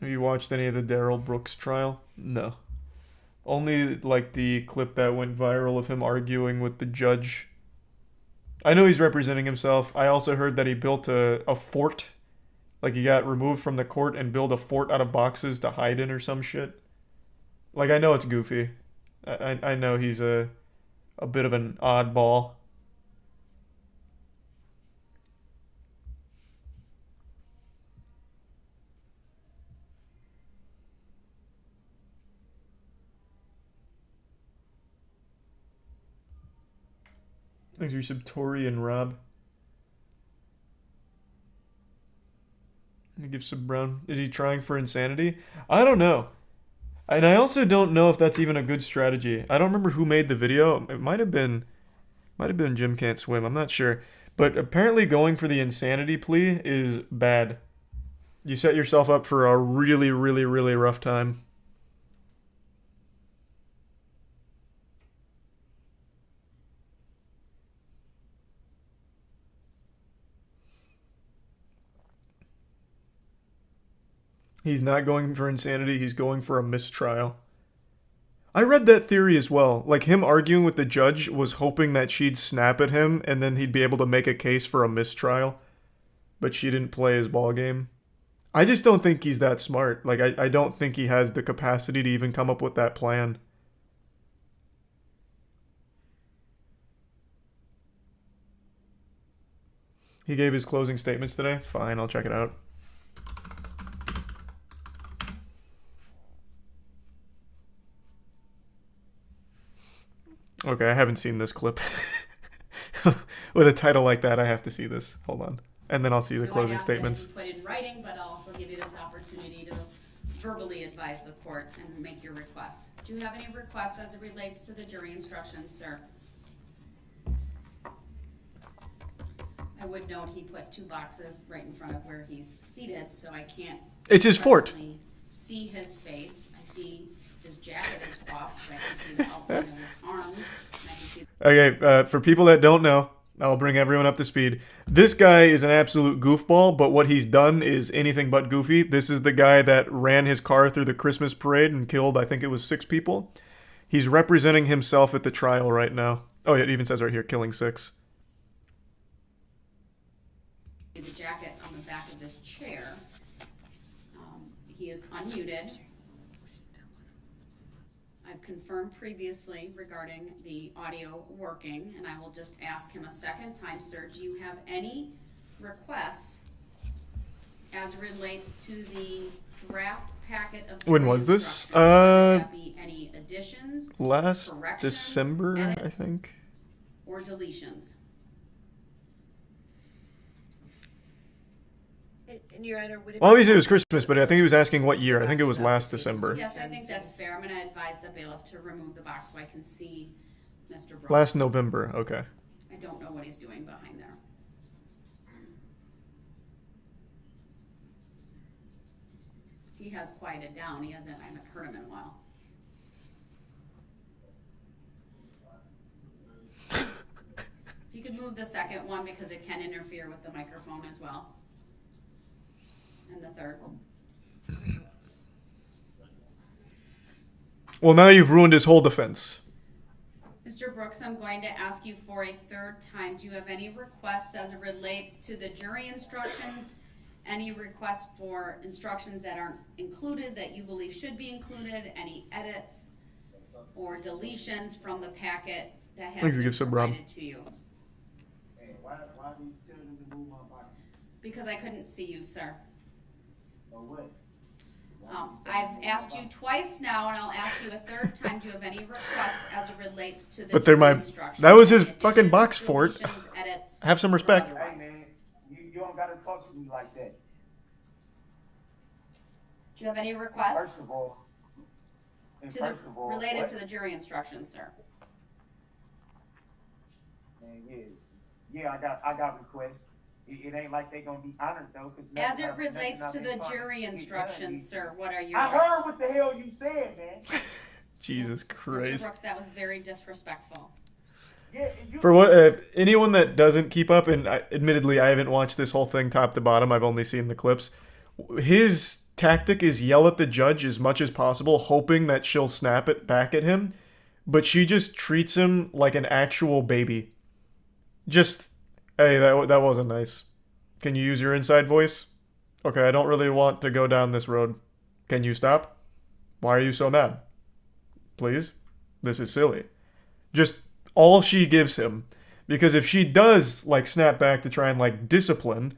Have you watched any of the Darrell Brooks trial? No. Only like the clip that went viral of him arguing with the judge. I know he's representing himself. I also heard that he built a fort. Like he got removed from the court and built a fort out of boxes to hide in or some shit. Like I know it's goofy. I know he's a bit of an oddball. Thanks for your sub, Tori and Rob. Let me give sub Brown. Is he trying for insanity? I don't know. And I also don't know if that's even a good strategy. I don't remember who made the video. It might have been Jim Can't Swim. I'm not sure. But apparently going for the insanity plea is bad. You set yourself up for a really, really, really rough time. He's not going for insanity. He's going for a mistrial. I read that theory as well. Like him arguing with the judge was hoping that she'd snap at him and then he'd be able to make a case for a mistrial. But she didn't play his ball game. I just don't think he's that smart. Like I don't think he has the capacity to even come up with that plan. He gave his closing statements today. Fine, I'll check it out. Okay, I haven't seen this clip. With a title like that, I have to see this. Hold on. And then I'll see the closing statements. Put in writing, but I'll also give you this opportunity to verbally advise the court and make your requests. Do you have any requests as it relates to the jury instructions, sir? I would note he put 2 boxes right in front of where he's seated, so I can't. It's his fort. See his face. I see his jacket is off, so I can see the outline of his arms. And I can see Okay, for people that don't know, I'll bring everyone up to speed. This guy is an absolute goofball, but what he's done is anything but goofy. This is the guy that ran his car through the Christmas parade and killed, I think it was 6 people. He's representing himself at the trial right now. Oh, yeah, it even says right here, killing 6. the jacket on the back of this chair. He is unmuted. I've confirmed previously regarding the audio working, and I will just ask him a second time, sir, do you have any requests as relates to the draft packet of When was this? Will there be any additions, Last corrections, December, I edits, think. or deletions? And Your Honor, would it Well, obviously it was Christmas, but I think he was asking what year. I think it was last December. Yes, I think that's fair. I'm going to advise the bailiff to remove the box so I can see Mr. Brooks. Last November, okay. I don't know what he's doing behind there. He has quieted down. I haven't heard him in a while. If you could move the second one because it can interfere with the microphone as well. And the third. Well, now you've ruined his whole defense. Mr. Brooks, I'm going to ask you for a third time. Do you have any requests as it relates to the jury instructions? Any requests for instructions that aren't included that you believe should be included? Any edits or deletions from the packet that has been provided to you? Hey, why do you tell them to move my box? Because I couldn't see you, sir. Or what? I've asked you twice now, and I'll ask you a third time. Do you have any requests as it relates to the But they're jury my- instructions? that was his Any fucking additions, box fort. deletions, edits, Have some or respect. otherwise? Hey man, you don't gotta talk to me like that. Do you have any requests First of all, related what? to the jury instructions, sir? Man, yeah, I got requests. It ain't like they gonna be honored though. 'Cause As it nothing relates I've to been the taught jury to get done instructions, needs- sir, what are your... I heard what the hell you said, man. Jesus Mr. Christ. Brooks, that was very disrespectful. Yeah, you, For what, anyone that doesn't keep up, and admittedly I haven't watched this whole thing top to bottom, I've only seen the clips. His tactic is yell at the judge as much as possible, hoping that she'll snap it back at him, but she just treats him like an actual baby. Just, hey, that wasn't nice. Can you use your inside voice? Okay, I don't really want to go down this road. Can you stop? Why are you so mad? Please? This is silly. Just all she gives him. Because if she does, like, snap back to try and, like, discipline,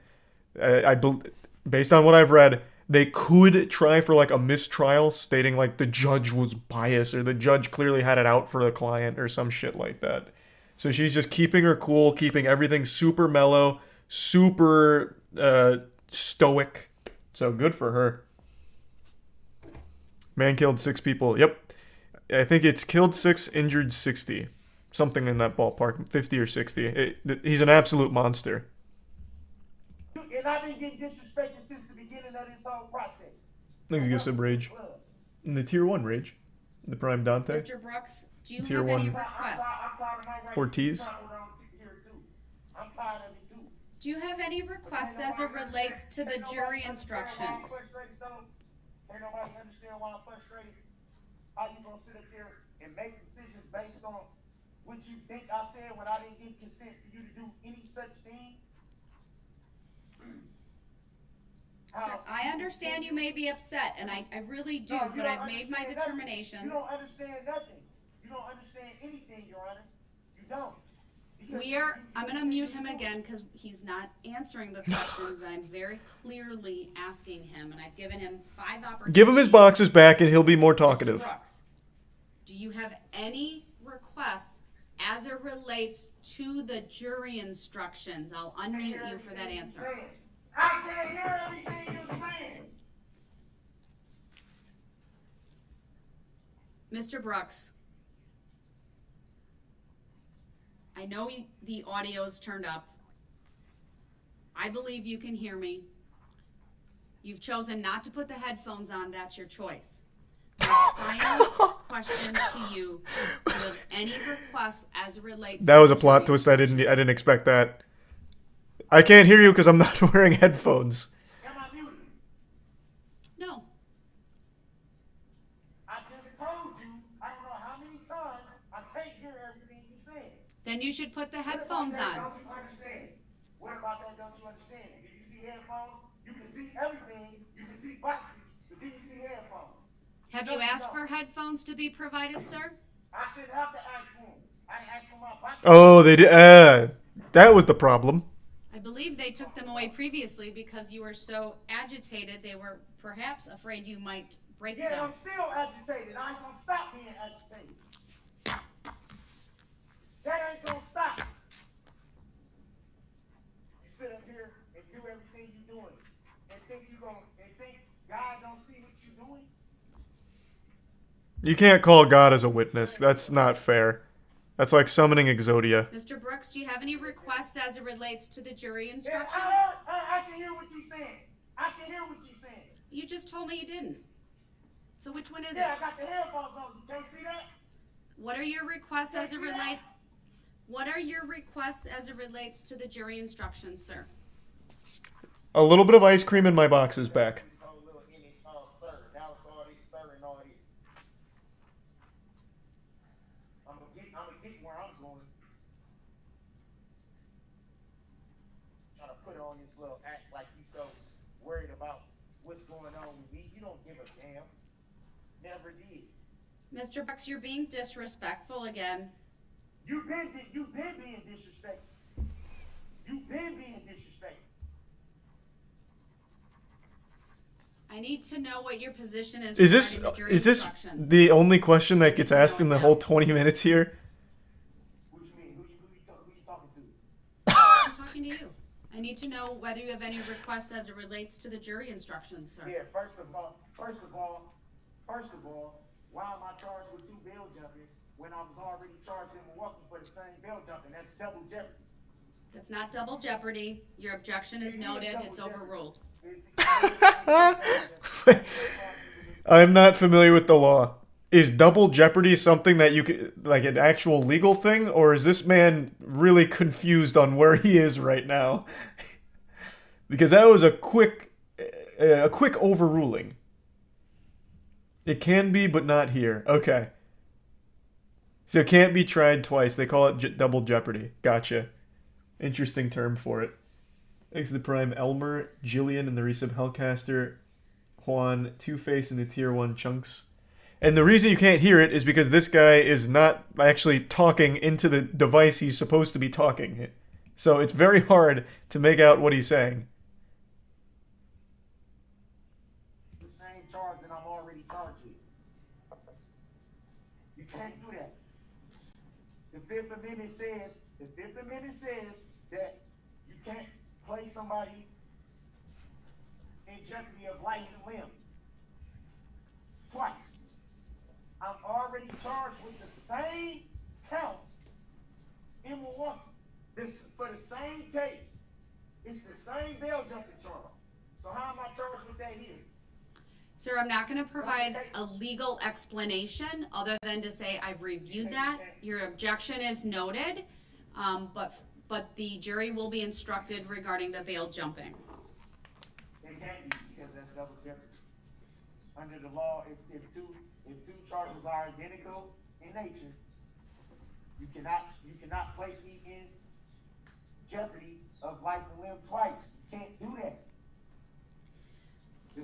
based on what I've read, they could try for, like, a mistrial stating, like, the judge was biased or the judge clearly had it out for the client or some shit like that. So she's just keeping her cool, keeping everything super mellow, super stoic. So good for her. Man killed 6 people. Yep. I think it's killed 6, injured 60. Something in that ballpark. 50 or 60. He's an absolute monster. And I've been getting disrespected since the beginning of this whole process. Let's give some rage. In the tier 1 rage. The Prime Dante. Mr. Brooks, do you Tier have any 1. requests? Ortiz. I'm tired of it too. Do you have any requests as it relates to the jury instructions? Ain't nobody understand why I'm frustrated. How you gonna sit up here and make decisions based on what you think I said when I didn't give consent for you to do any such thing? Sir, I understand you may be upset, and I really do, No, you but don't I've made my understand nothing. determinations. You don't understand nothing. You don't understand anything, Your Honor. You don't. I'm gonna mute him again because he's not answering the questions that I'm very clearly asking him, and I've given him 5 opportunities. Give him his boxes back and he'll be more talkative. Mr. Brooks, do you have any requests as it relates to the jury instructions? I'll unmute you for that answer. I can't hear everything you're saying. Mr. Brooks, I know the audio's turned up. I believe you can hear me. You've chosen not to put the headphones on. That's your choice. My final question to you: do you have any requests as it relates? That was a to plot jury twist. I didn't expect that. I can't hear you because I'm not wearing headphones. Am I muted? No. I just told you, I don't know how many times, I can't hear everything you're saying. Then you should put the headphones What about that on. don't you understand? What about that don't you understand? If you see headphones, you can see everything. You can see boxes, but then you see headphones. Have you asked for headphones to be provided, sir? I shouldn't have to ask for them. I asked for my boxes. Oh, they did. That was the problem. I believe they took them away previously because you were so agitated. They were perhaps afraid you might break Yeah, them. I'm still agitated. I ain't gonna stop being agitated. That ain't gonna stop. You sit up here and do everything you're doing and think God don't see what you're doing? You can't call God as a witness. That's not fair. That's like summoning Exodia. Mr. Brooks, do you have any requests as it relates to the jury Yeah, instructions? I can hear what you're saying. I can hear what you're saying. You just told me you didn't. So which one is Yeah, it? I got the headphones on. You can't see that? What are your requests as it relates? What are your requests as it relates to the jury instructions, sir? A little bit of ice cream in my boxes back. This whole little image of sir. Now it's all this sir and all this. I'm gonna get where I'm going. Trying to put on this little act like you so worried about what's going on with me. You don't give a damn. Never did. Mr. Brooks, you're being disrespectful again. You've been being disrespectful. You've been being disrespectful. I need to know what your position is. Is this regarding the jury is this instructions. the only question that gets asked in the whole 20 minutes here? What you mean? Who you talking to? I'm talking to you. I need to know whether you have any requests as it relates to the jury instructions, sir. Yeah, first of all, why am I charged with 2 bail jumpings when I was already charged in Milwaukee for the same bail jumping? That's double jeopardy. That's not double jeopardy. Your objection is noted. It's overruled. I'm not familiar with the law. Is double jeopardy something that you could, like an actual legal thing, or is this man really confused on where he is right now? Because that was a quick a quick overruling. It can be, but not here. Okay. So it can't be tried twice. They call it double jeopardy. Gotcha. Interesting term for it. Thanks to the Prime Elmer, Jillian, and the Resub Hellcaster, Juan, Two-Face, and the Tier 1 Chunks. And the reason you can't hear it is because this guy is not actually talking into the device he's supposed to be talking. So it's very hard to make out what he's saying. The same charge that I'm already charged with. You can't do that. The Fifth Amendment says that you can't place somebody in jeopardy of life and limb twice. I'm already charged with the same count in Milwaukee. For the same case. It's the same bail jumping charge. So how am I charged with that here? Sir, I'm not going to provide a legal explanation other than to say I've reviewed that. Your objection is noted, but the jury will be instructed regarding the bail jumping. It can't be because that's double jeopardy. Under the law, if two charges are identical in nature, you cannot place me in jeopardy of life and limb twice. You can't do that.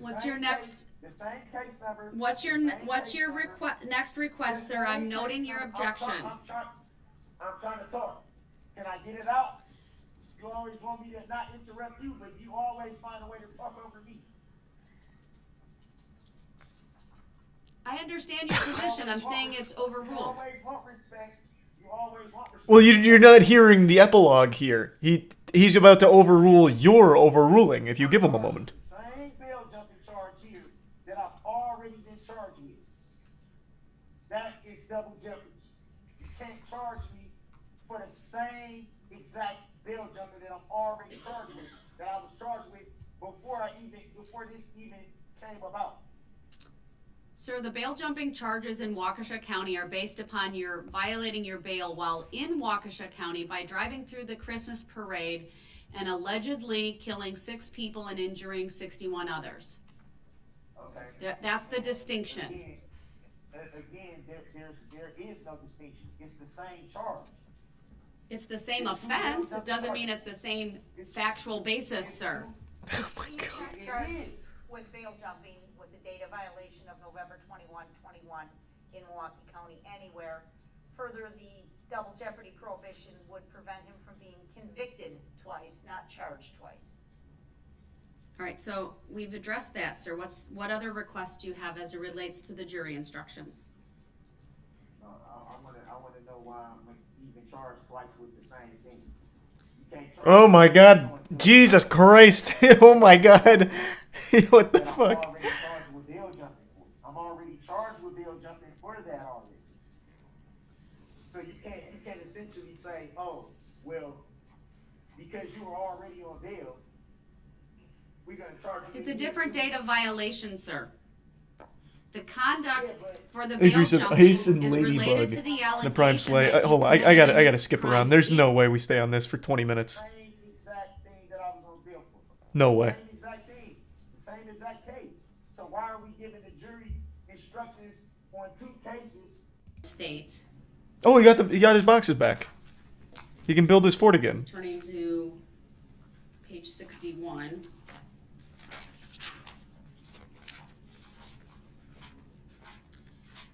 What's your next? The same case number. What's your next request, sir? I'm noting your objection. I'm trying to talk. Can I get it out? You always want me to not interrupt you, but you always find a way to talk over me. I understand your position. I'm saying it's overruled. You always want respect. You always want respect. Well, you're not hearing the epilogue here. He's about to overrule your overruling if you give him a moment. Same bail jumping charge here that I've already been charged with. That is double jeopardy. You can't charge me for the same exact bail jumping that I'm already charged with, that I was charged with before this even came about. Sir, the bail jumping charges in Waukesha County are based upon your violating your bail while in Waukesha County by driving through the Christmas parade and allegedly killing 6 people and injuring 61 others. Okay. That's the distinction. Again, there is no distinction. It's the same charge. It's the same offense. It doesn't mean it's the same factual basis, sir. Oh my You god. can't charge with bail jumping with the data violation of November 21 in Milwaukee County anywhere. Further, the double jeopardy prohibition would prevent him from being convicted twice, not charged twice. All right, so we've addressed that, sir. What other requests do you have as it relates to the jury instructions? I want to know why I'm even charged twice with the same thing. You can't charge Oh my god. Jesus Christ. Oh my god. What the that fuck? I'm already charged with bail jumping for that already. So you can't essentially say, oh, well, because you were already on bail, we're gonna charge you. It's a different data violation, sir. The conduct for the He's bail recent jumping Haste is and related Ladybug. to the The Prime allegation Slay. that Hold on, I gotta skip around. There's no way we stay on this for 20 minutes. Same exact thing that I was on bail for. No way. Same exact thing, the same exact case. So why are we giving the jury instructions on 2 cases? State. Oh, he got his boxes back. He can build his fort again. Turning to page 61.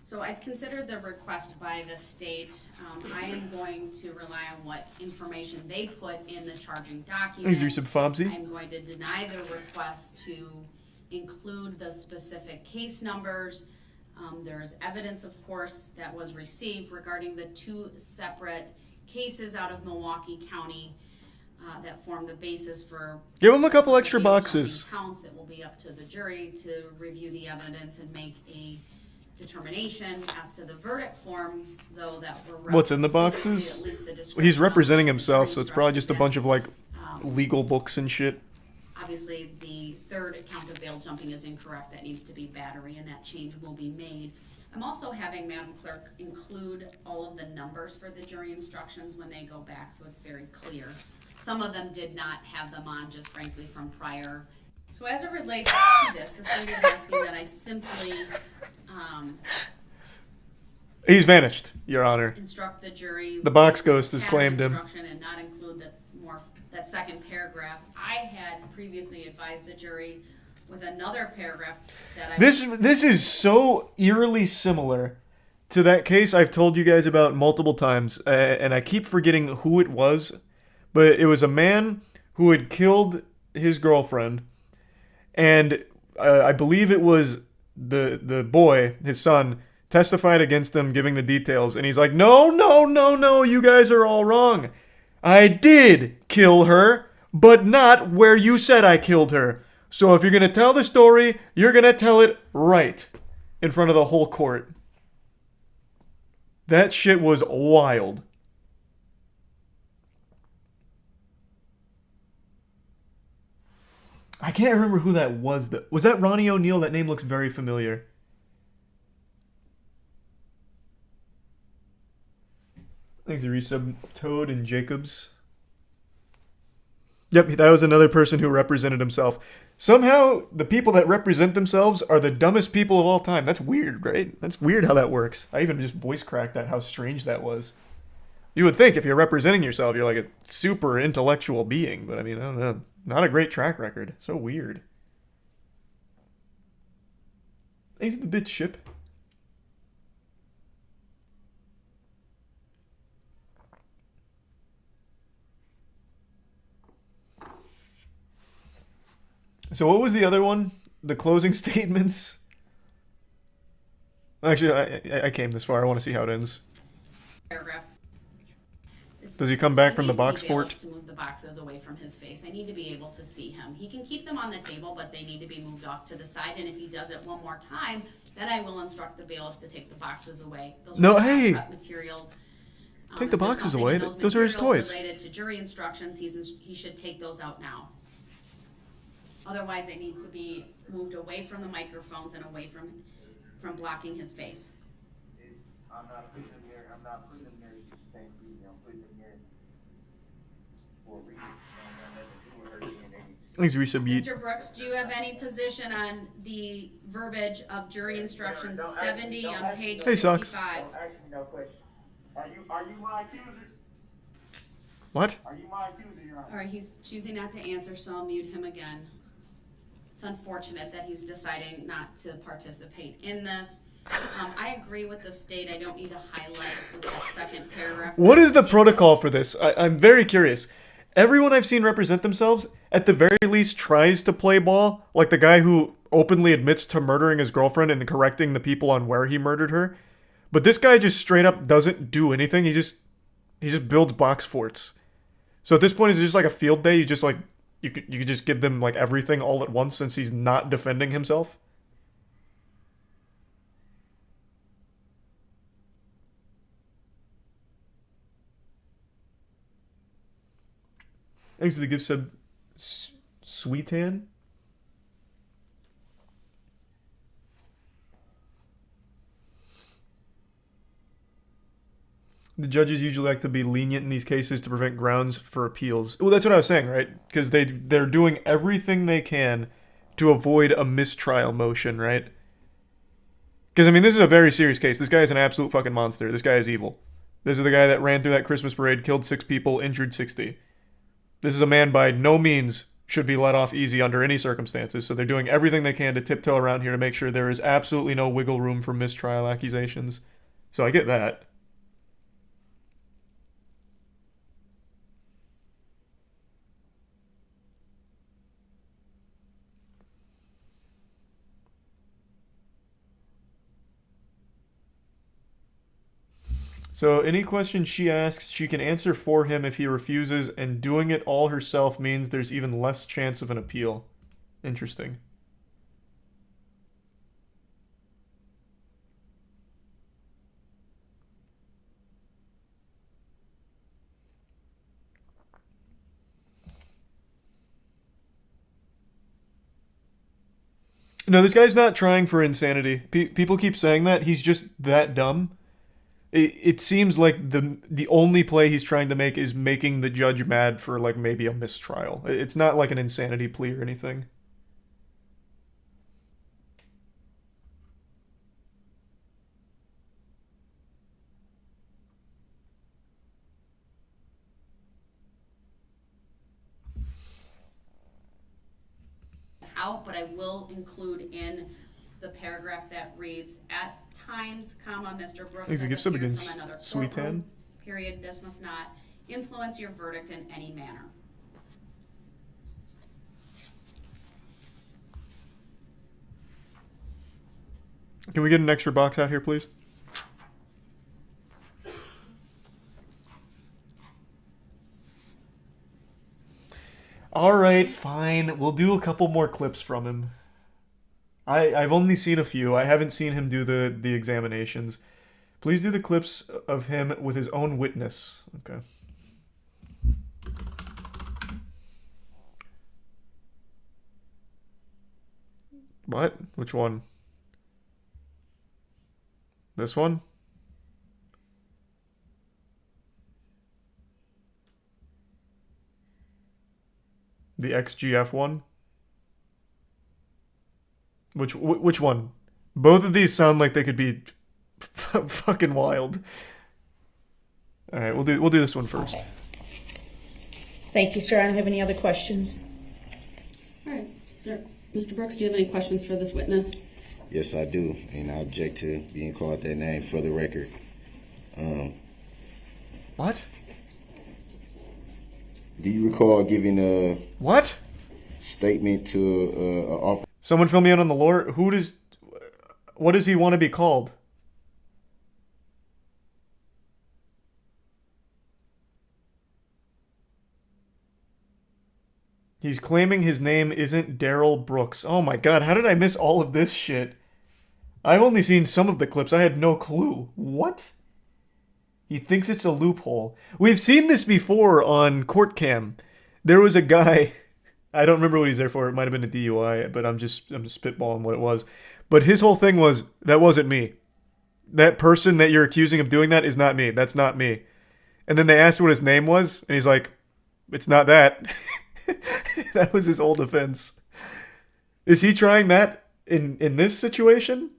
So I've considered the request by the state. I am going to rely on what information they put in the charging document. He's Resub Fobsy. I'm going to deny the request to include the specific case numbers. There's evidence, of course, that was received regarding the 2 separate cases out of Milwaukee County that form the basis for. Give him a couple extra bail boxes. jumping counts. It will be up to the jury to review the evidence and make a determination as to the verdict forms, though, that were. What's in the referenced, boxes? at least the description He's of representing the himself, jury so it's probably just a bunch of like instructions. legal books and shit. Obviously, the third account of bail jumping is incorrect. That needs to be battery, and that change will be made. I'm also having Madam Clerk include all of the numbers for the jury instructions when they go back, so it's very clear. Some of them did not have them on, just frankly from prior. So as it relates to this, the state is asking that I simply He's vanished, Your Honor. instruct the jury. The box with ghost has pattern claimed him. instruction and not include that second paragraph. I had previously advised the jury with another paragraph that I This is so eerily similar to that case I've told you guys about multiple times, and I keep forgetting who it was, but it was a man who had killed his girlfriend, and I believe it was the boy, his son, testified against him, giving the details, and he's like, no, you guys are all wrong. I did kill her, but not where you said I killed her. So if you're going to tell the story, you're going to tell it right in front of the whole court. That shit was wild. I can't remember who that was. Was that Ronnie O'Neill? That name looks very familiar. Thanks, Resub, Toad, and Jacobs. Yep, that was another person who represented himself. Somehow, the people that represent themselves are the dumbest people of all time. That's weird, right? That's weird how that works. I even just voice cracked that, how strange that was. You would think if you're representing yourself, you're like a super intellectual being. But I mean, I don't know. Not a great track record. So weird. Thanks to the bitch ship. So what was the other one? The closing statements? Actually, I came this far. I want to see how it ends. paragraph. Does he come back I from need the box to be able fort? to move the boxes away from his face. I need to be able to see him. He can keep them on the table, but they need to be moved off to the side. And if he does it one more time, then I will instruct the bailiffs to take the boxes away. Those No, are hey! prep materials. Take the If there's boxes something away. in Those are his materials toys. related to jury instructions, he should take those out now. Otherwise, they need to be moved away from the microphones and away from blocking his face. I'm not putting them there, I'm not putting them there to sustain reason, I'm putting them there for a reason. And I'm nothing to do with her DNA. Thanks, Resub Yeet. Mr. Brooks, do you have any position on the verbiage of jury instructions Don't ask me- 70 don't on ask me page no- Hey, Socks. 65? Don't ask me no question. Are you my accuser? What? Are you my accuser, Your Honor? All right, he's choosing not to answer, so I'll mute him again. It's unfortunate that he's deciding not to participate in this. I agree with the state. I don't need to highlight that second paragraph. What is the protocol for this? I'm very curious. Everyone I've seen represent themselves, at the very least, tries to play ball. Like the guy who openly admits to murdering his girlfriend and correcting the people on where he murdered her. But this guy just straight up doesn't do anything. He just builds box forts. So at this point, is it just like a field day? You could just give them like everything all at once since he's not defending himself? Thanks to the gift sub, Sweetan. The judges usually like to be lenient in these cases to prevent grounds for appeals. Well, that's what I was saying, right? Because they're doing everything they can to avoid a mistrial motion, right? Because, I mean, this is a very serious case. This guy is an absolute fucking monster. This guy is evil. This is the guy that ran through that Christmas parade, killed 6 people, injured 60. This is a man by no means should be let off easy under any circumstances, so they're doing everything they can to tiptoe around here to make sure there is absolutely no wiggle room for mistrial accusations. So I get that. So any question she asks, she can answer for him if he refuses, and doing it all herself means there's even less chance of an appeal. Interesting. No, this guy's not trying for insanity. People keep saying that. He's just that dumb. It seems like the only play he's trying to make is making the judge mad for like maybe a mistrial. It's not like an insanity plea or anything. out, but I will include in the paragraph that reads, at times, comma, Mr. Brooks Thanks, it has gives appeared somebody from another sweet courtroom, tan. period, this must not influence your verdict in any manner. Can we get an extra box out here, please? All right, fine. We'll do a couple more clips from him. I've only seen a few. I haven't seen him do the examinations. Please do the clips of him with his own witness. Okay. What? Which one? This one? The XGF one? Which one? Both of these sound like they could be fucking wild. All right, we'll do this one first. Okay. Thank you, sir. I don't have any other questions. All right, sir. Mr. Brooks, do you have any questions for this witness? Yes, I do, and I object to being called that name for the record. What? Do you recall giving a What? statement to an officer? Someone fill me in on the lore. What does he want to be called? He's claiming his name isn't Darrell Brooks. Oh my god, how did I miss all of this shit? I've only seen some of the clips. I had no clue. What? He thinks it's a loophole. We've seen this before on Court Cam. There was a guy, I don't remember what he's there for. It might have been a DUI, but I'm just spitballing what it was. But his whole thing was, that wasn't me. That person that you're accusing of doing that is not me. That's not me. And then they asked what his name was, and he's like, it's not that. That was his whole defense. Is he trying that in this situation?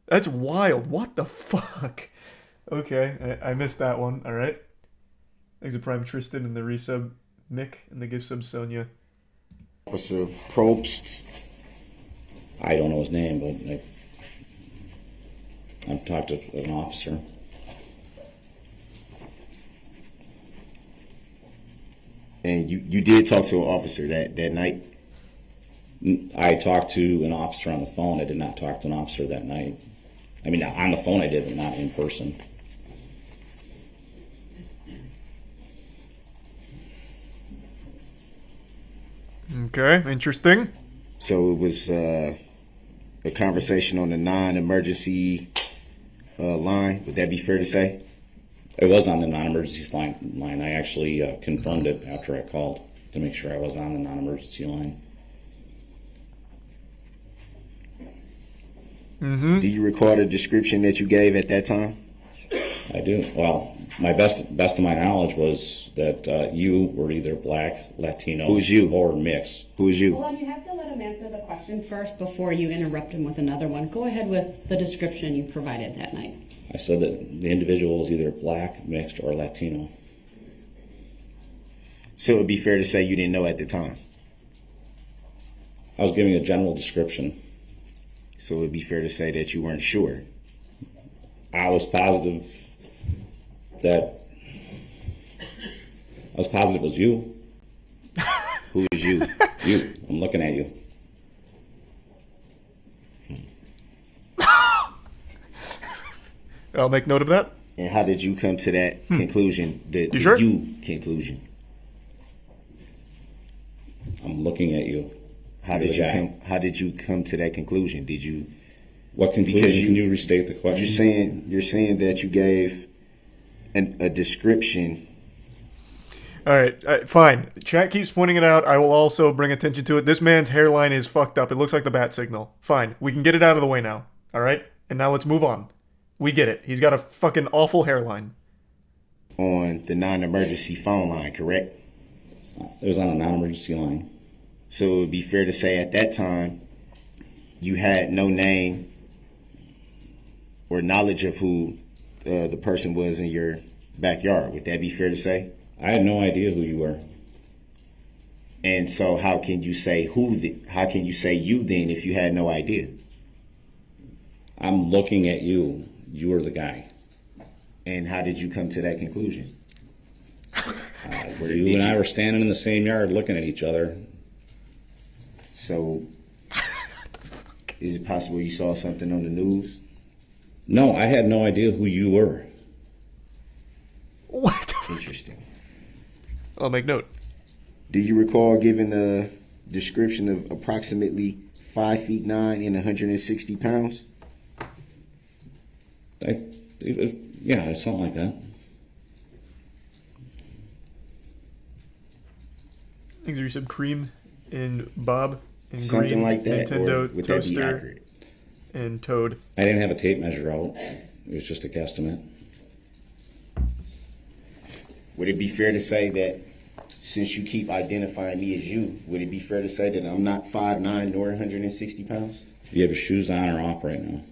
That's wild. What the fuck? Okay, I missed that one. All right. Thanks to Prime Tristan and the resub Nick and the gift sub Sonia. Officer Probst. I don't know his name, but I've talked to an officer. And you did talk to an officer that night? I talked to an officer on the phone. I did not talk to an officer that night. I mean, on the phone I did, but not in person. Okay, interesting. So it was a conversation on the non-emergency line. Would that be fair to say? It was on the non-emergency line. I actually confirmed it after I called to make sure I was on the non-emergency line. Mm-hmm. Do you recall the description that you gave at that time? I do. Well, my best of my knowledge was that you were either black, Latino, Who's you? or mixed. Who is you? Well, you have to let him answer the question first before you interrupt him with another one. Go ahead with the description you provided that night. I said that the individual was either black, mixed, or Latino. So it would be fair to say you didn't know at the time? I was giving a general description. So it would be fair to say that you weren't sure? I was positive it was you. Who is you? You. I'm looking at you. I'll make note of that. And how did you come to that conclusion? The sure? you conclusion. I'm looking at you. How did you come to that conclusion? Did you? What conclusion? Can you restate the question? You're saying that you gave a description. All right, fine. Chat keeps pointing it out. I will also bring attention to it. This man's hairline is fucked up. It looks like the bat signal. Fine. We can get it out of the way now. All right? And now let's move on. We get it. He's got a fucking awful hairline. On the non-emergency phone line, correct? It was on a non-emergency line. So it would be fair to say at that time you had no name or knowledge of who the person was in your backyard. Would that be fair to say? I had no idea who you were. And so how can you say how can you say you then if you had no idea? I'm looking at you. You are the guy. And how did you come to that conclusion? You and I were standing in the same yard looking at each other. So is it possible you saw something on the news? No, I had no idea who you were. What? Interesting. I'll make note. Do you recall giving a description of approximately 5'9" and 160 pounds? Yeah, something like that. I think you said cream and Bob and Something green, like that, Nintendo or would that be toaster accurate? and Toad. I didn't have a tape measure out. It was just a guesstimate. Would it be fair to say that since you keep identifying me as you, would it be fair to say that I'm not 5'9" nor 160 pounds? Do you have your shoes on or off right now?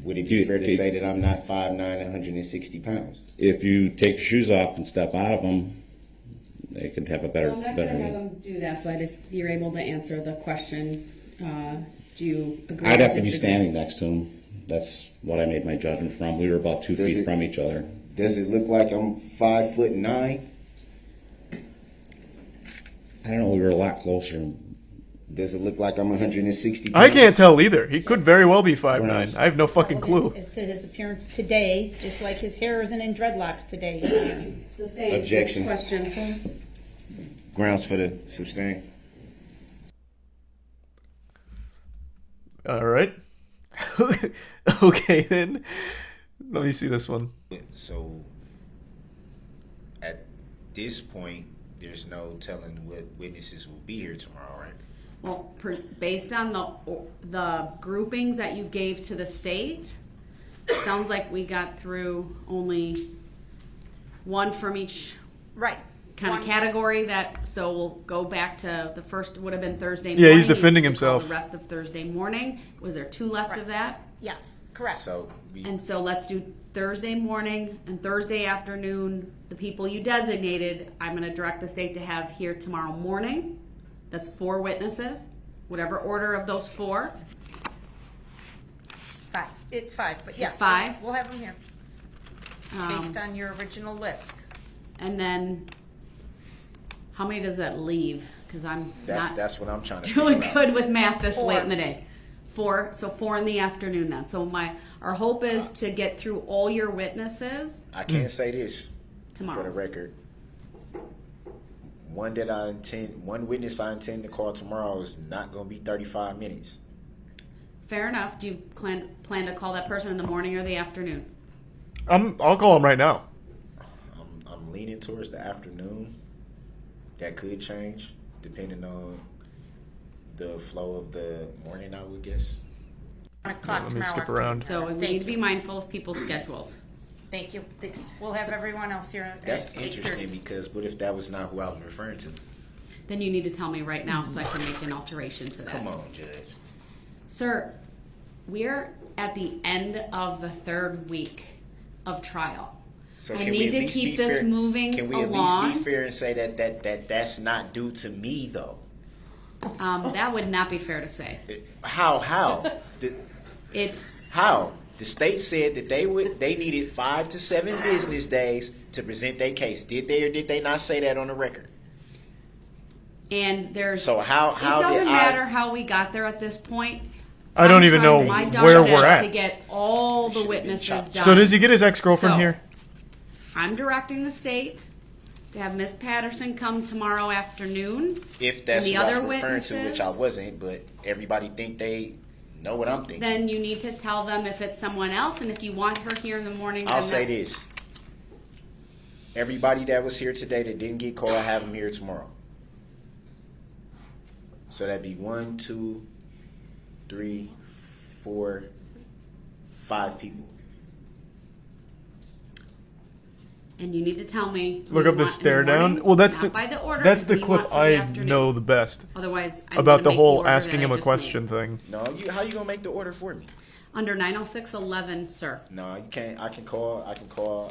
Would it be fair to say that I'm not 5'9", 160 pounds? If you take your shoes off and step out of them, they could have a better. I'm not going to have them do that, but if you're able to answer the question, do you agree? I'd or have to be disagree? standing next to him. That's what I made my judgment from. We were about 2 feet from each other. Does it look like I'm 5'9"? I don't know. We were a lot closer. Does it look like I'm 160 pounds? I can't tell either. He could very well be 5'9". I have no fucking clue. As to his appearance today, just like his hair isn't in dreadlocks today. So stay. Objection. Question. Grounds for the sustain. All right. Okay, then. Let me see this one. So, at this point, there's no telling what witnesses will be here tomorrow, right? Well, based on the groupings that you gave to the state, it sounds like we got through only one from each Right. kind of One- category. So we'll go back to the first would have been Thursday morning. Yeah, he's defending You called himself. The rest of Thursday morning. Was there 2 left Right. of that? Yes, correct. So, And so let's do Thursday morning and Thursday afternoon. The people you designated, I'm going to direct the state to have here tomorrow morning. That's 4 witnesses, whatever order of those 4. 5. It's 5, but yes. 5? We'll have them here, based on your original list. And then, how many does that leave? Because I'm not that's what I'm trying to doing figure out. good with math this 4. late in the day. 4, so 4 in the afternoon then. So our hope is to get through all your witnesses I can't say this tomorrow. for the record. One witness I intend to call tomorrow is not going to be 35 minutes. Fair enough. Do you plan to call that person in the morning or the afternoon? I'll call him right now. I'm leaning towards the afternoon. That could change depending on the flow of the morning, I would guess. 1 o'clock Let me tomorrow. skip around. So we Thank need to be you. mindful of people's schedules. Thank you. We'll have everyone else here at That's 8:30. interesting because what if that was not who I was referring to? Then you need to tell me right now so I can make an alteration to that. Come on, Judge. Sir, we're at the end of the 3rd week of trial. So I can we need at to least keep be this fair? moving Can we at along. least be fair and say that's not due to me though? That would not be fair to say. How? It's How? The state said that they needed 5 to 7 business days to present their case. Did they or did they not say that on the record? and there's So how it doesn't did matter I? how we got there at this point. I don't I'm even trying know my where darndest we're at. to get all the Should've been witnesses chopped. done. So does he get his ex-girlfriend So- here? I'm directing the state to have Miss Patterson come tomorrow afternoon. If that's And the what I was other referring to, witnesses? which I wasn't, but everybody think they know what I'm thinking. Then you need to tell them if it's someone else, and if you want her here in the morning. I'll then say that- this. Everybody that was here today that didn't get called, have them here tomorrow. So that'd be 1, 2, 3, 4, 5 people. And you need to tell me. who Look you up the want in stare morning, down. Well, that's not the by the order, that's who the you clip want for the I afternoon. know the best Otherwise, I'm about gonna the make whole order asking that him I a just question made. thing. No, how you gonna make the order for me? Under 906.11, sir. No, you can't. I can call.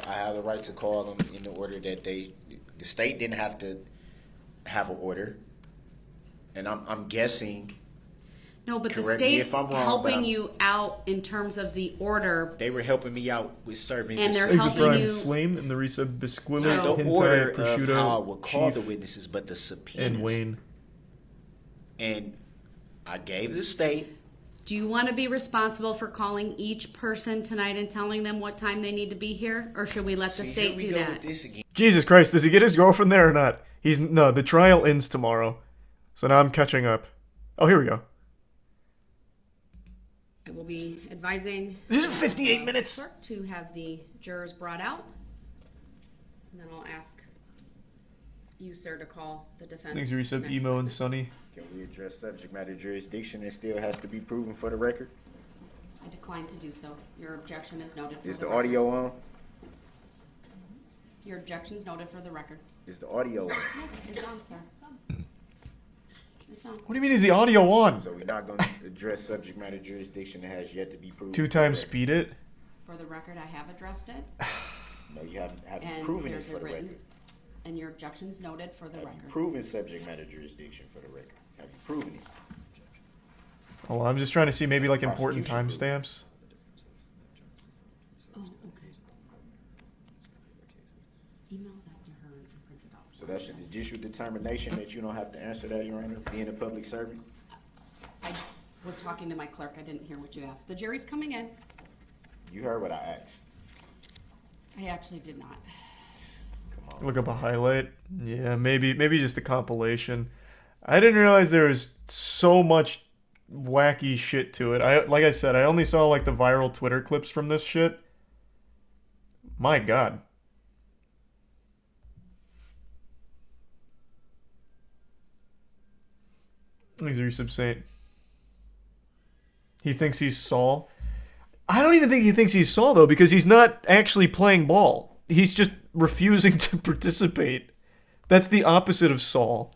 I have the right to call them in the order that the state didn't have to have an order, and I'm guessing No, but the Correct me state's if I'm wrong, but helping I'm- you out in terms of the order. they were helping me out with serving And the they're Eggs helping of prime you- flame and the Risa biscuit, So- not the hentai, order of how I prosciutto, would call the chief, witnesses, but the subpoenas. and Wayne. And I gave the state. Do you want to be responsible for calling each person tonight and telling them what time they need to be here? Or should we let the See, state here we do go that? with this again. Jesus Christ, does he get his girlfriend there or not? No, the trial ends tomorrow. So now I'm catching up. Oh, here we go. I will be advising This is 58 minutes. clerk to have the jurors brought out. And then I'll ask you, sir, to call the defense. Thanks, Risa, next Emo, and witness. Sunny. Can we address subject matter jurisdiction? It still has to be proven for the record. I decline to do so. Your objection is noted for Is the the record. audio on? Your objection is noted for the record. Is the audio on? Yes, it's on, sir. It's on. What do you mean is the audio on? So we're not going to address subject matter jurisdiction that has yet to be proven. 2 for the times record. speed it? For the record, I have addressed it, No, you haven't and proven it there's for a the written, record. and your objection's noted for the Have you record. proven subject matter jurisdiction for the record? Have you proven it? Oh, I'm just trying to see maybe like important Prosecution. timestamps. Oh, okay. Email that to her and print it out. So that's a judicial determination that you don't have to answer that, Your Honor, being a public servant? I was talking to my clerk. I didn't hear what you asked. The jury's coming in. You heard what I asked. I actually did not. Come on. Look up a highlight. Yeah, maybe just a compilation. I didn't realize there was so much wacky shit to it. Like I said, I only saw like the viral Twitter clips from this shit. My God. He's a resub saint. He thinks he's Saul. I don't even think he thinks he's Saul though, because he's not actually playing ball. He's just refusing to participate. That's the opposite of Saul.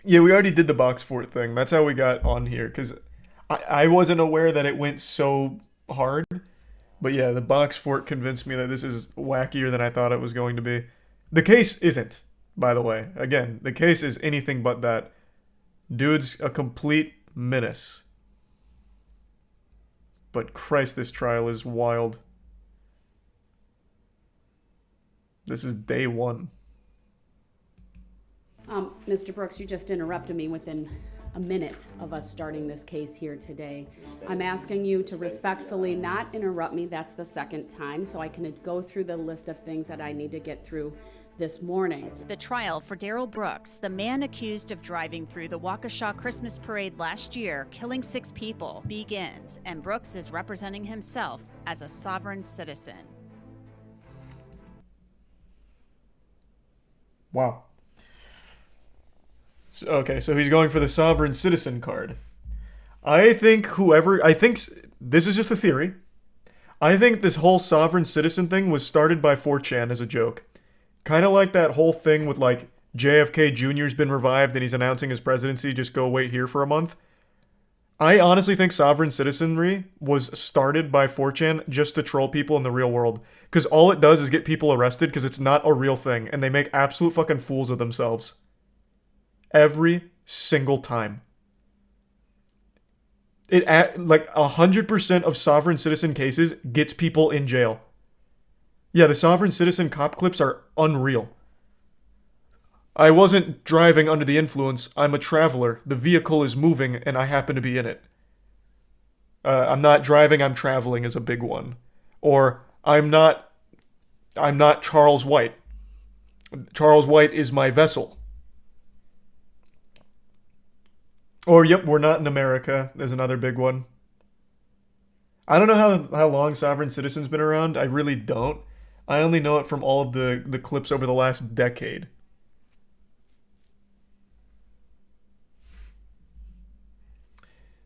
Yeah, we already did the box fort thing. That's how we got on here, because I wasn't aware that it went so hard. But yeah, the box fort convinced me that this is wackier than I thought it was going to be. The case isn't, by the way. Again, the case is anything but that. Dude's a complete menace. But Christ, this trial is wild. This is day one. Mr. Brooks, you just interrupted me within a minute of us starting this case here today. I'm asking you to respectfully not interrupt me. That's the second time, so I can go through the list of things that I need to get through this morning. The trial for Darrell Brooks, the man accused of driving through the Waukesha Christmas parade last year, killing 6 people, begins, and Brooks is representing himself as a sovereign citizen. Wow. Okay, so he's going for the sovereign citizen card. I think this is just a theory. I think this whole sovereign citizen thing was started by 4chan as a joke. Kind of like that whole thing with like JFK Jr.'s been revived and he's announcing his presidency, just go wait here for a month. I honestly think sovereign citizenry was started by 4chan just to troll people in the real world. Because all it does is get people arrested because it's not a real thing and they make absolute fucking fools of themselves. Every single time. Like 100% of sovereign citizen cases gets people in jail. Yeah, the sovereign citizen cop clips are unreal. I wasn't driving under the influence. I'm a traveler. The vehicle is moving and I happen to be in it. I'm not driving, I'm traveling is a big one. Or I'm not Charles White. Charles White is my vessel. Or, yep, we're not in America. There's another big one. I don't know how long sovereign citizen's been around. I really don't. I only know it from all of the clips over the last decade.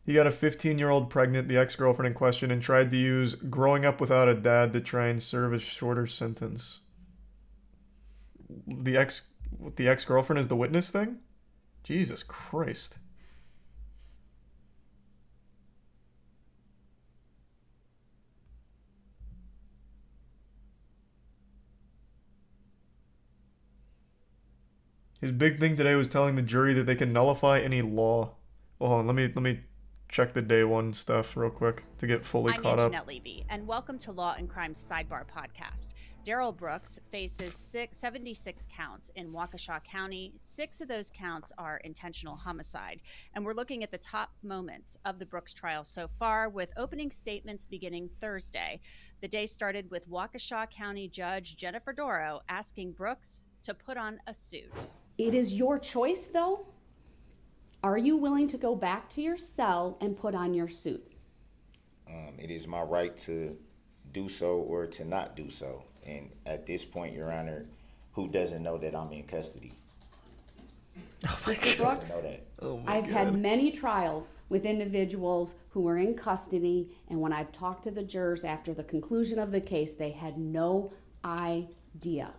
He got a 15-year-old pregnant, the ex-girlfriend in question, and tried to use growing up without a dad to try and serve a shorter sentence. The ex-girlfriend is the witness thing? Jesus Christ. His big thing today was telling the jury that they can nullify any law. Well, hold on, let me check the day one stuff real quick to get fully I'm caught up. Anjanette Levy, and welcome to Law and Crime Sidebar Podcast. Darrell Brooks faces 76 counts in Waukesha County. 6 of those counts are intentional homicide. And we're looking at the top moments of the Brooks trial so far, with opening statements beginning Thursday. The day started with Waukesha County Judge Jennifer Doro asking Brooks to put on a suit. It is your choice, though. Are you willing to go back to your cell and put on your suit? It is my right to do so or to not do so. And at this point, Your Honor, who doesn't know that I'm in custody? Mr. Brooks, Know that. I've had many trials with individuals who were in custody, and when I've talked to the jurors after the conclusion of the case, they had no idea.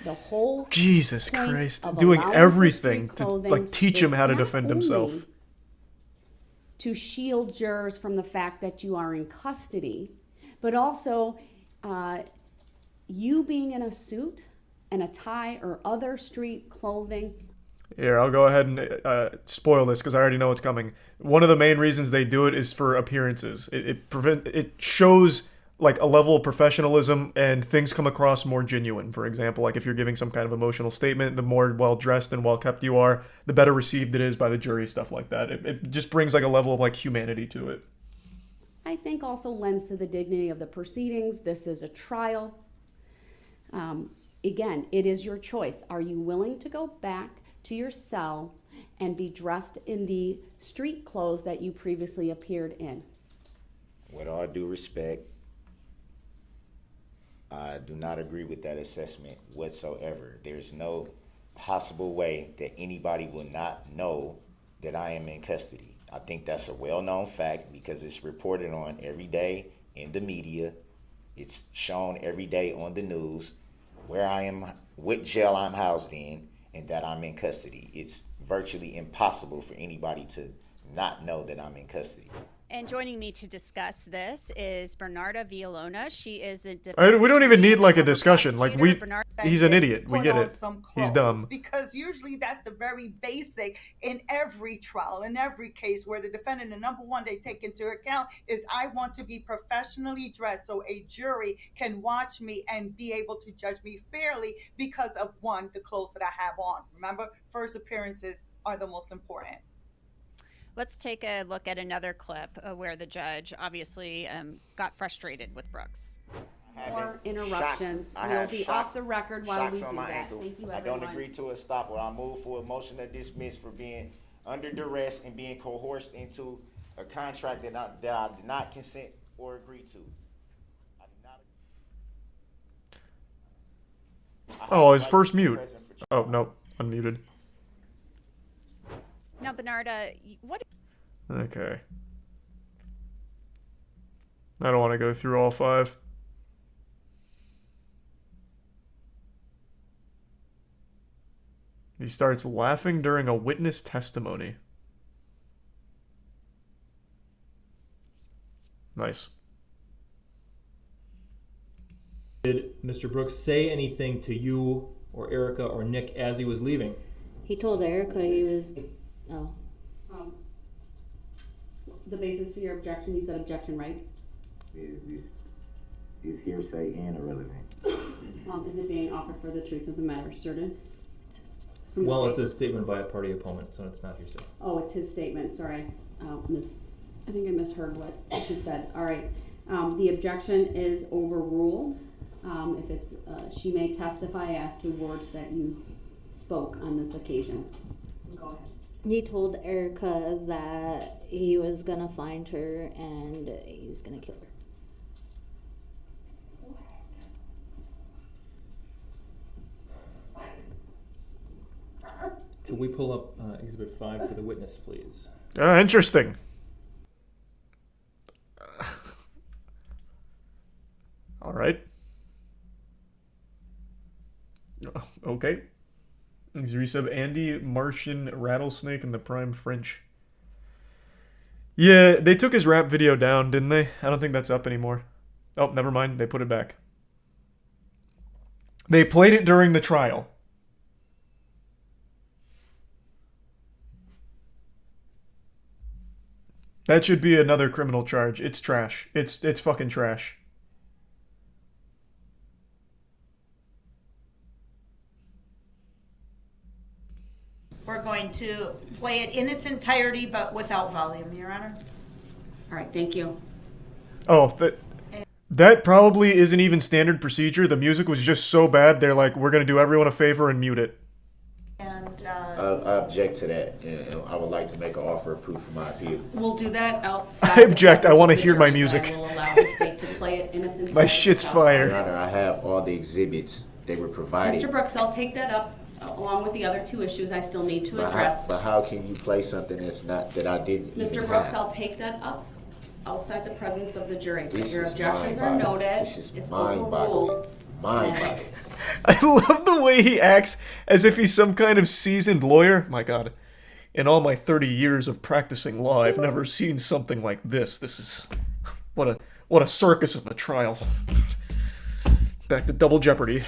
The whole Jesus point Christ, of doing allowing for everything street to clothing like teach him is how to not defend himself. only to shield jurors from the fact that you are in custody, but also you being in a suit and a tie or other street clothing. Here, I'll go ahead and spoil this because I already know what's coming. One of the main reasons they do it is for appearances. It shows like a level of professionalism, and things come across more genuine. For example, like if you're giving some kind of emotional statement, the more well dressed and well kept you are, the better received it is by the jury. Stuff like that. It just brings like a level of like humanity to it. I think also lends to the dignity of the proceedings. This is a trial. Again, it is your choice. Are you willing to go back to your cell and be dressed in the street clothes that you previously appeared in? With all due respect, I do not agree with that assessment whatsoever. There's no possible way that anybody will not know that I am in custody. I think that's a well-known fact because it's reported on every day in the media. It's shown every day on the news where I am, what jail I'm housed in, and that I'm in custody. It's virtually impossible for anybody to not know that I'm in custody. And joining me to discuss this is Bernarda Villalona. She is a We don't even need like a former discussion. Like prosecutor. he's an idiot. We Put get on it. some He's clothes, dumb. because usually that's the very basic in every trial, in every case where the defendant, the number one they take into account is I want to be professionally dressed so a jury can watch me and be able to judge me fairly because of one, the clothes that I have on. Remember, first appearances are the most important. Let's take a look at another clip where the judge obviously got frustrated with Brooks. More interruptions. I We'll have be shock- off the record while shocks we on do my that. ankle. Thank you, I everyone. don't agree to a stop. Well, I move for a motion to dismiss for being under duress and being coerced into a contract that I did not consent or agree to. I did not. Oh, his first mute. Oh no, unmuted. Now, Bernarda, what? Okay. I don't want to go through all 5. He starts laughing during a witness testimony. Nice. Did Mr. Brooks say anything to you or Erica or Nick as he was leaving? He told Erica he was. Oh. The basis for your objection, you said objection, right? Is hearsay and irrelevant. Is it being offered for the truth of the matter asserted? From the Well, state? it's a statement by a party opponent, so it's not hearsay. Oh, it's his statement. Sorry, I think I misheard what she said. All right. The objection is overruled. If it's, she may testify as to words that you spoke on this occasion. Go ahead. He told Erica that he was gonna find her and he's gonna kill her. Can we pull up Exhibit 5 for the witness, please? Interesting. All right. Okay. Resub Andy, Martian, Rattlesnake, and the Prime French. Yeah, they took his rap video down, didn't they? I don't think that's up anymore. Oh, never mind. They put it back. They played it during the trial. That should be another criminal charge. It's trash. It's fucking trash. We're going to play it in its entirety, but without volume, Your Honor. All right, thank you. Oh, that probably isn't even standard procedure. The music was just so bad, they're like, we're going to do everyone a favor and mute it. And, I object to that, and I would like to make an offer of proof for my appeal. We'll do that outside. I object. I want to the hear my jury, but music. I will allow the state to play it in its entirety. My shit's without fire. Your Honor, I have all the exhibits. They were provided. Mr. Brooks, I'll take that up along with the other two issues I still need to But address. how can you play something that I didn't Mr. even Brooks, have? I'll take that up outside the presence of the jury. This Your is objections are mind-boggling. noted. This is It's mind-boggling. overruled. Mind-boggling. I love the way he acts as if he's some kind of seasoned lawyer. My God. In all my 30 years of practicing law, I've never seen something like this. This is... What a circus of a trial. Back to double jeopardy.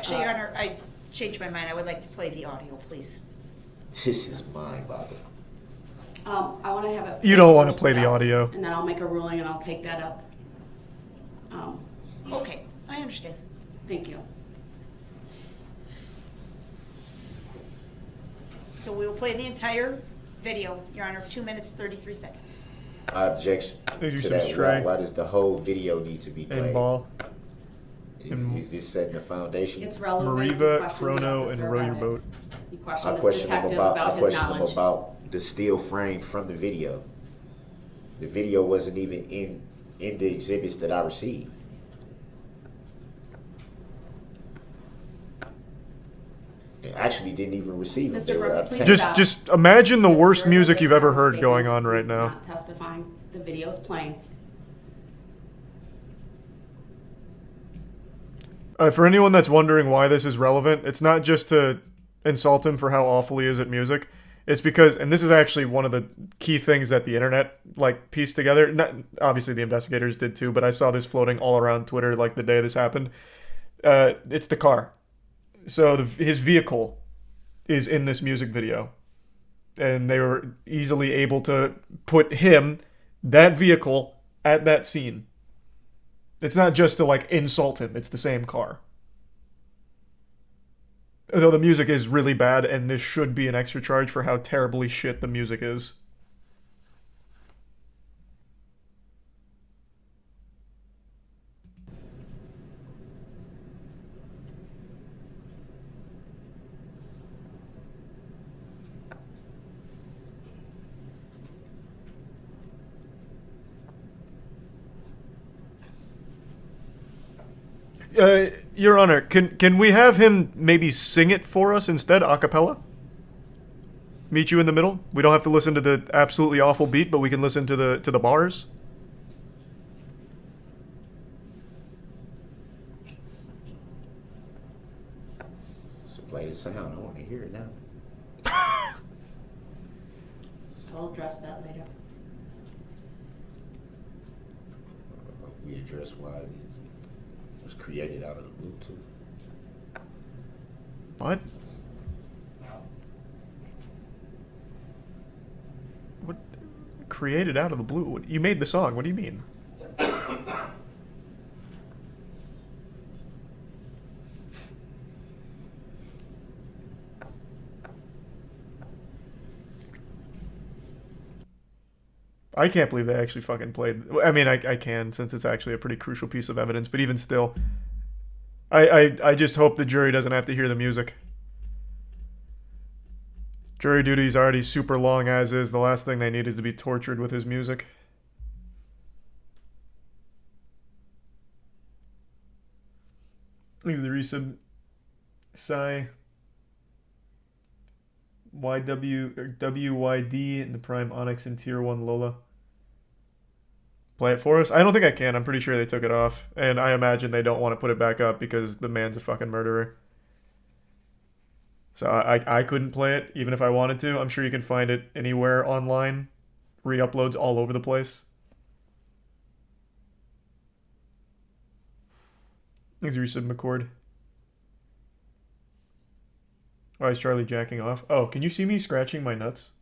actually, Your Honor, I changed my mind. I would like to play the audio, please. This is mind-boggling. I want to have it. You don't want to play the audio. And then I'll make a ruling and I'll take that up. Okay, I understand. Thank you. So we will play the entire video, Your Honor, 2 minutes, 33 seconds. I object There's you to some that. stray. Why does the whole video need to be played? And ball. Is this setting the foundation? It's relevant. You Mariva, question the Chrono, and officer Row Your about it. Boat. You I question this question him detective about about I his question him knowledge. about the still frame from the video. The video wasn't even in the exhibits that I received. I actually didn't even receive them. Mr. They were Brooks, please obtained. stop. Just imagine the worst You're music making you've ever heard statements. going on right He's now. not testifying. The video's playing. For anyone that's wondering why this is relevant, it's not just to insult him for how awful he is at music. It's because, and this is actually one of the key things that the internet like pieced together. Not, obviously the investigators did too, but I saw this floating all around Twitter like the day this happened. It's the car. So his vehicle is in this music video, and they were easily able to put that vehicle, at that scene. It's not just to like insult him, it's the same car. Though the music is really bad, and this should be an extra charge for how terribly shit the music is. Your Honor, can we have him maybe sing it for us instead, a cappella? Meet you in the middle? We don't have to listen to the absolutely awful beat, but we can listen to the bars. So play the sound. I want to hear it now. I'll address that later. We address why it was created out of the blue too. What? What? Created out of the blue? You made the song. What do you mean? I can't believe they actually fucking played. I mean, I can, since it's actually a pretty crucial piece of evidence, but even still, I just hope the jury doesn't have to hear the music. Jury duty is already super long as is. The last thing they need is to be tortured with his music. Leave the resub. Psi. YW or WYD in the Prime Onyx and Tier 1 Lola. Play it for us? I don't think I can. I'm pretty sure they took it off. And I imagine they don't want to put it back up because the man's a fucking murderer. So I couldn't play it even if I wanted to. I'm sure you can find it anywhere online. Re-uploads all over the place. Thanks, Resub McCord. Oh, is Charlie jacking off? Oh, can you see me scratching my nuts?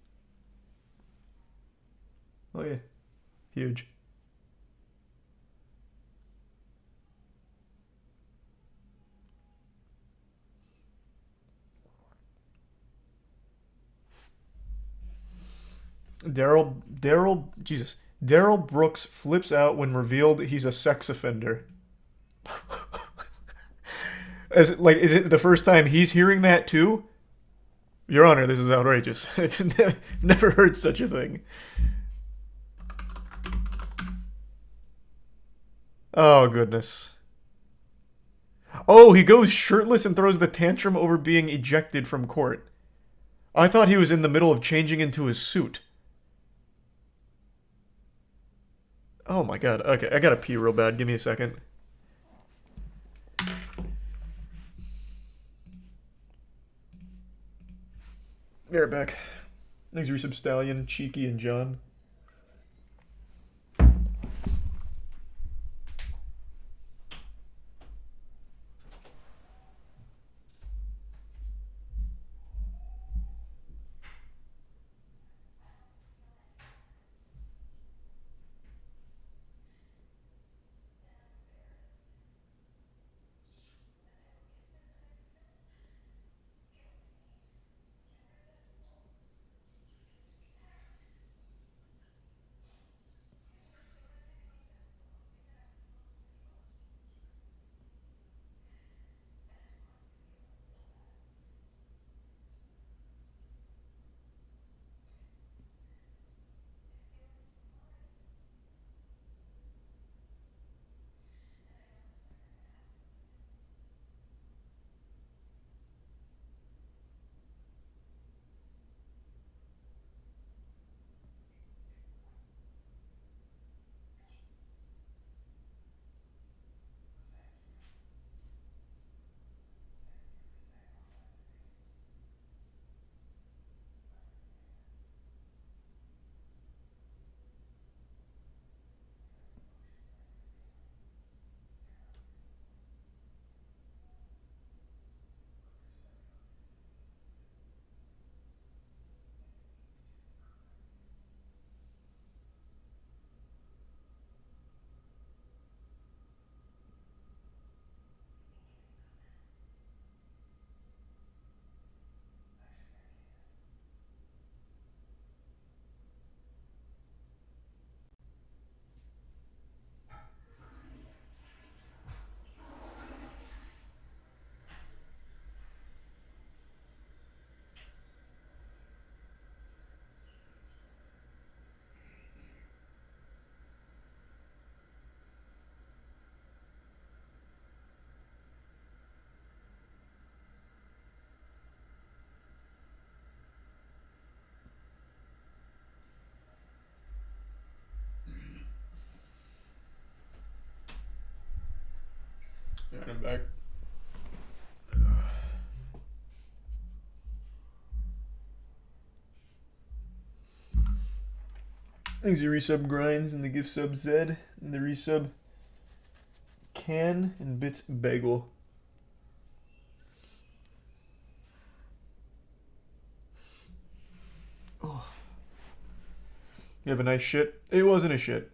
Oh, yeah. Huge. Darrell Brooks flips out when revealed he's a sex offender. Is it the first time he's hearing that too? Your Honor, this is outrageous. I've never heard such a thing. Oh, goodness. Oh, he goes shirtless and throws the tantrum over being ejected from court. I thought he was in the middle of changing into his suit. Oh my god. Okay, I gotta pee real bad. Give me a second. Be right back. Thanks, Resub Stallion, Cheeky, and John. Alright, I'm back. Thanks, the resub Grinds and the gift sub Zed and the resub Can and Bits Bagel. Oh. You have a nice shit? It wasn't a shit.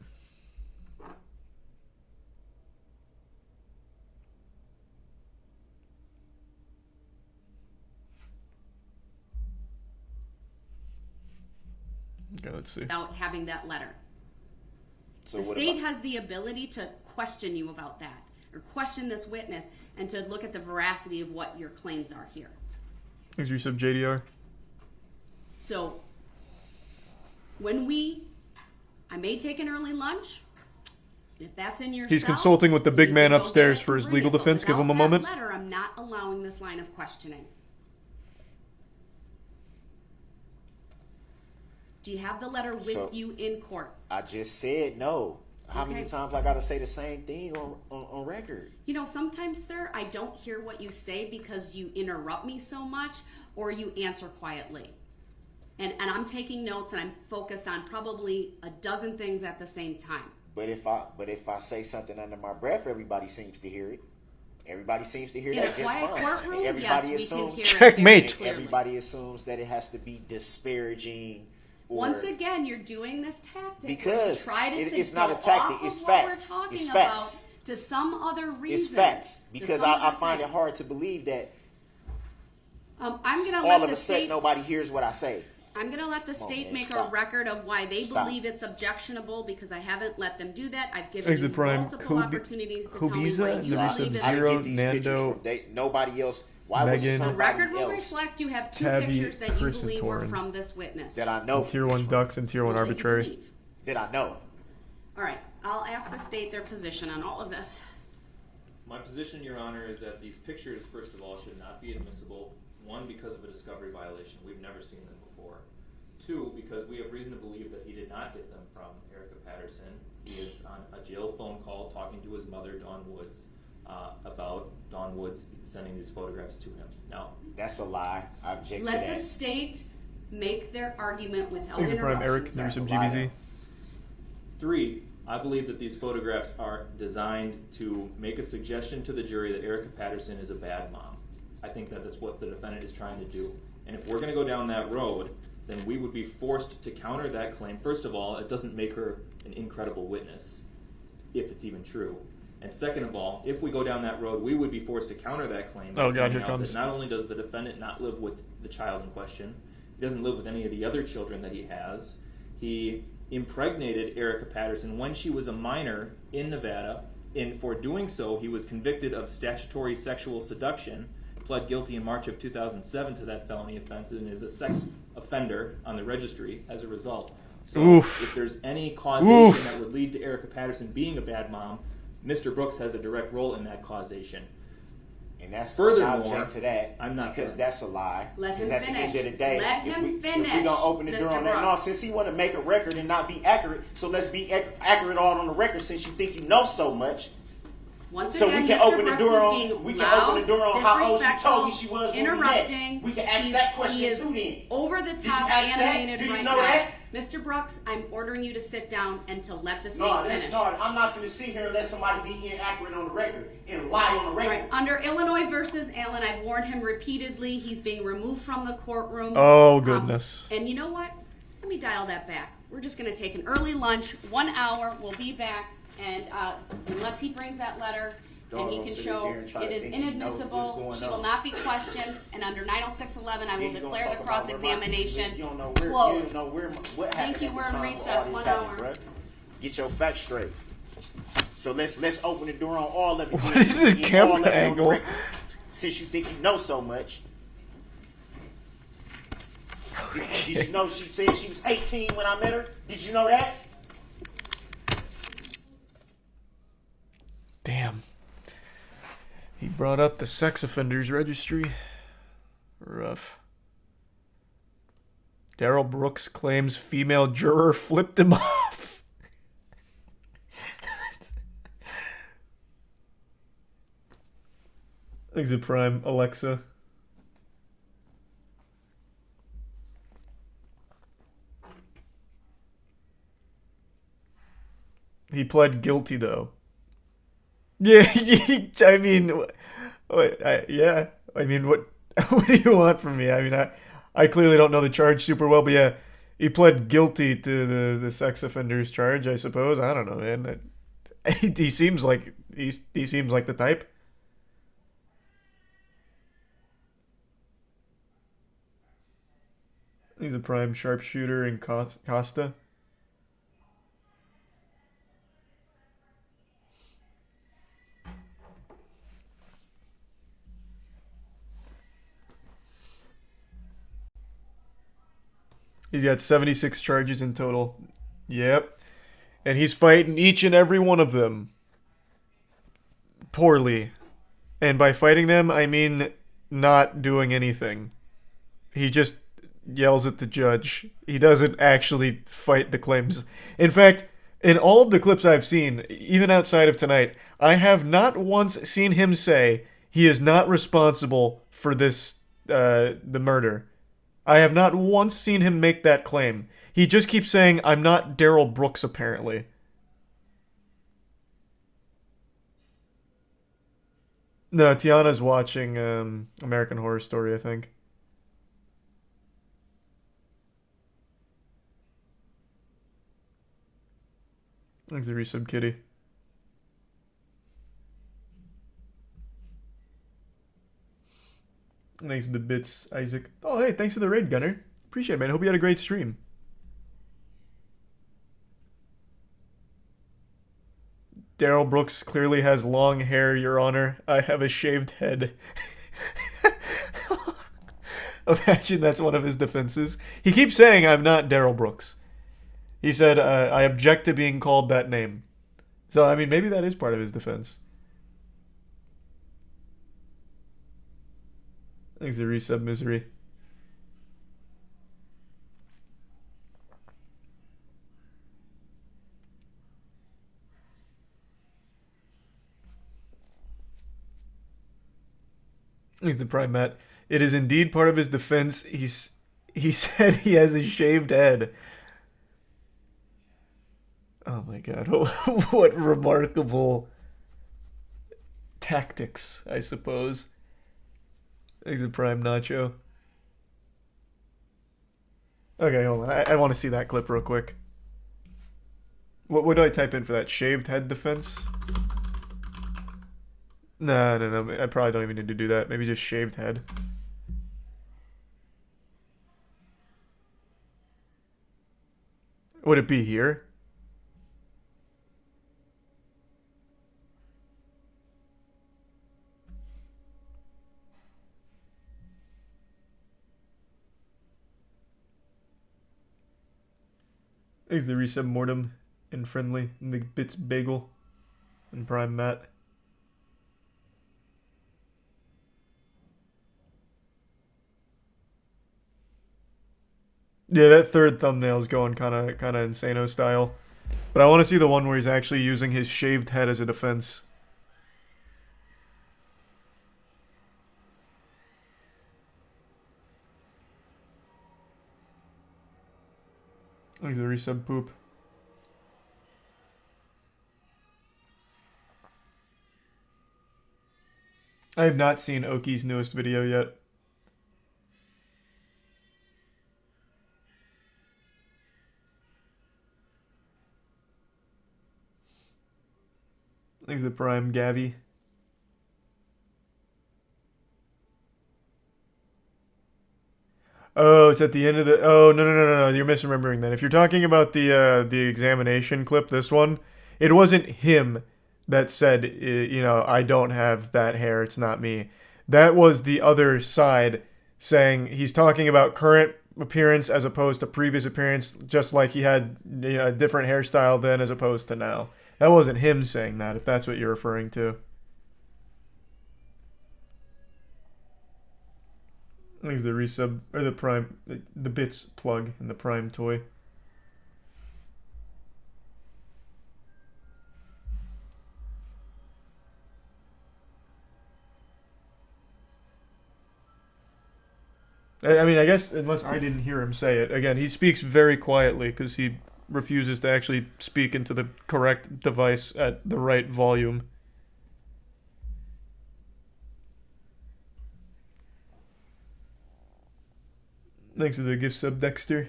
Okay, let's see. Without having that letter. So The what state about- has the ability to question you about that, or question this witness, and to look at the veracity of what your claims are here. Thanks, resub JDR. So, I may take an early lunch. If that's in your He's cell, consulting with the big you man can go upstairs get it for and his bring legal it, but defense. Give him a without moment. that letter, I'm not allowing this line of questioning. Do you have the letter with So- you in court? I just said no. How many Okay. times I gotta say the same thing on record? You know, sometimes, sir, I don't hear what you say because you interrupt me so much or you answer quietly. And I'm taking notes and I'm focused on probably a dozen things at the same time. But if I say something under my breath, everybody seems to hear it. Everybody seems to hear In a that just quiet fine. courtroom, And yes, everybody we can assumes hear it Checkmate. very clearly. everybody assumes that it has to be disparaging. Or, Once again, you're doing this tactic because to try to it's go not a tactic, off it's of what facts. we're talking It's about facts. to some other reason. It's facts. to Because some I other find thing. it hard to believe that I'm going to all let of the a sudden state. nobody hears what I say. I'm going to let the state man, make stop. a record of why they Stop. believe it's objectionable because I haven't let them do that. I've given Exit you Prime, multiple opportunities to tell me Kubiza, why and you the believe recent it's I Zero, didn't get these pictures Nando, from nobody else. Why was Megan. The somebody record will else reflect you have two Tavi, pictures that you Chris, and believe were Torin. from this witness. that I know? Tier 1 ducks and Tier 1 That you arbitrary. believe. That I know. All right, I'll ask the state their position on all of this. My position, Your Honor, is that these pictures, first of all, should not be admissible. One, because of a discovery violation. We've never seen them before. Two, because we have reason to believe that he did not get them from Erica Patterson. He is on a jail phone call talking to his mother, Dawn Woods, about Dawn Woods sending these photographs to him. Now, That's a lie. I object Let to the that. state make their argument without Exit Prime, Eric, interruptions. the That's recent a lie. GBZ. three, I believe that these photographs are designed to make a suggestion to the jury that Erica Patterson is a bad mom. I think that is what the defendant is trying to do. And if we're going to go down that road, then we would be forced to counter that claim. First of all, it doesn't make her an incredible witness, if it's even true. And second of all, if we go down that road, we would be forced to counter that claim. by Oh, God, pointing here out comes. that not only does the defendant not live with the child in question, he doesn't live with any of the other children that he has. He impregnated Erica Patterson when she was a minor in Nevada. And for doing so, he was convicted of statutory sexual seduction, pled guilty in March of 2007 to that felony offense, and is a sex offender on the registry as a result. So Oof. if there's any causation that would lead to Erica Patterson being a bad mom, Mr. Brooks has a direct role in that causation. And that's Furthermore, I object to that I'm not because done. that's a lie. Let Because him at the end of finish. the day, Let if him we finish, gonna open the door Mr. on that, no, Brooks. since he want to make a record and not be accurate, so let's be accurate all on the record. Since you think you know so much, Once so again, we can Mr. open the Brooks door is on being we can loud, open the door on how old she disrespectful, told me she was when we met. interrupting. We can ask that question He is too then. over the Did you top ask that? animated Did you right know now. that? Mr. Brooks, I'm ordering you to sit down and to let the state No, finish. I'm not going to sit here and let somebody be inaccurate on the record and lie on the record. Right. Under Illinois versus Allen, I've warned him repeatedly. He's being removed from the courtroom. Oh, goodness. And you know what? Let me dial that back. We're just going to take an early lunch, 1 hour. We'll be back. And unless he brings that letter and he Don't can sit show there and try it to is think he knows inadmissible, what's she going will on. not be questioned. And under 906.11, I will Then you gonna declare talk the about where my cross-examination kids live. You don't know where, closed. You don't know where, what Thank happened you. at We're the in time recess, for all this 1 happened, hour. bruh. Get your facts straight. So let's open the door on all of it. What is this Get camera all of it on the angle? record. Since you think you know so much. Did you know she said she was 18 when I met her? Did you know that? Damn. He brought up the sex offenders registry. Rough. Darrell Brooks claims female juror flipped him off. Exit Prime, Alexa. He pled guilty, though. Yeah, I mean, yeah. I mean, what do you want from me? I mean, I clearly don't know the charge super well, but yeah, he pled guilty to the sex offenders charge, I suppose. I don't know, man. He seems like he seems like the type. He's a prime sharpshooter in Costa. He's got 76 charges in total. Yep. And he's fighting each and every one of them poorly. And by fighting them, I mean not doing anything. He just yells at the judge. He doesn't actually fight the claims. In fact, in all of the clips I've seen, even outside of tonight, I have not once seen him say he is not responsible for this, the murder. I have not once seen him make that claim. He just keeps saying, I'm not Darrell Brooks, apparently. No, Tiana's watching American Horror Story, I think. Thanks to resub Kitty. Thanks to the bits, Isaac. Oh, hey, thanks for the raid, Gunner. Appreciate it, man. Hope you had a great stream. Darrell Brooks clearly has long hair, Your Honor. I have a shaved head. Imagine that's one of his defenses. He keeps saying I'm not Darrell Brooks. He said, I object to being called that name. So, I mean, maybe that is part of his defense. Thanks to resub Misery. Thanks to Prime Matt. It is indeed part of his defense. He said he has a shaved head. Oh my god. What remarkable tactics, I suppose. Thanks to Prime Nacho. Okay, hold on. I want to see that clip real quick. What do I type in for that? Shaved head defense? No. I probably don't even need to do that. Maybe just shaved head. Would it be here? Thanks to resub Mortem and Friendly and the Bits Bagel and Prime Matt. Yeah, that third thumbnail is going kind of insano style. But I want to see the one where he's actually using his shaved head as a defense. Thanks to the resub Poop. I have not seen Oki's newest video yet. Thanks to Prime Gavi. Oh, it's at the end of the... Oh, no. You're misremembering that. If you're talking about the examination clip, this one, it wasn't him that said, you know, I don't have that hair, it's not me. That was the other side saying he's talking about current appearance as opposed to previous appearance, just like he had, you know, a different hairstyle then as opposed to now. That wasn't him saying that, if that's what you're referring to. I think it's the resub, or the Prime, the Bits plug and the Prime toy. I mean, I guess, unless I didn't hear him say it. Again, he speaks very quietly because he refuses to actually speak into the correct device at the right volume. Thanks for the gift sub, Dexter.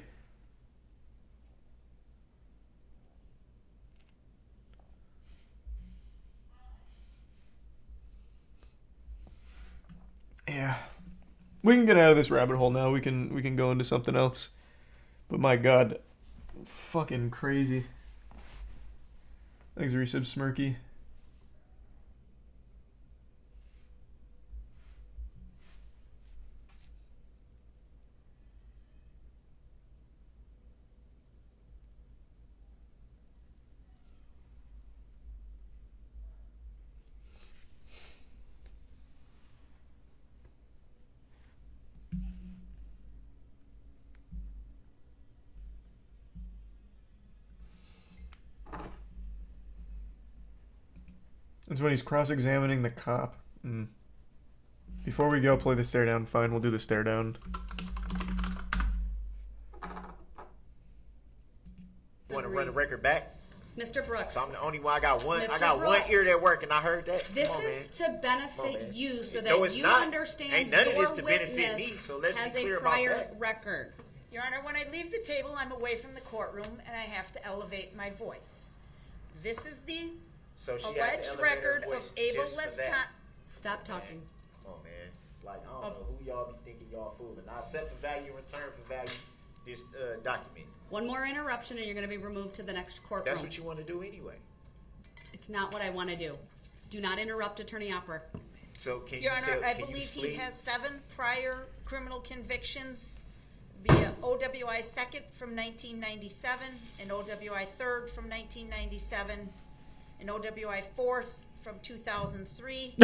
Yeah. We can get out of this rabbit hole now. We can go into something else. But my god, fucking crazy. Thanks, resub Smirky. It's when he's cross-examining the cop. Before we go play the stare down, fine, we'll do the stare down. Want to run the record back? Mr. Brooks. So I'm the only one. I got one Mr. one Brooks. ear that work, and I heard that. This Come on, is man. to benefit man. you so No, that it's you not. understand Ain't none of your this to benefit witness me, so let's has be clear a about prior that. record. Your Honor, when I leave the table, I'm away from the courtroom, and I have to elevate my voice. This is the So she had to alleged elevate her record of voice Abel just for Lescott. that. Stop talking. Come on, man. Like, I don't know who y'all be thinking y'all fooling. I accept the value in return for value this document. One more interruption and you're going to be removed to the next courtroom. That's what you want to do anyway. It's not what I want to do. Do not interrupt Attorney Opera. So can Your you Honor, tell, I can believe you he please- has 7 prior criminal convictions via OWI 2nd from 1997, and OWI 3rd from 1997, and OWI 4th from 2003,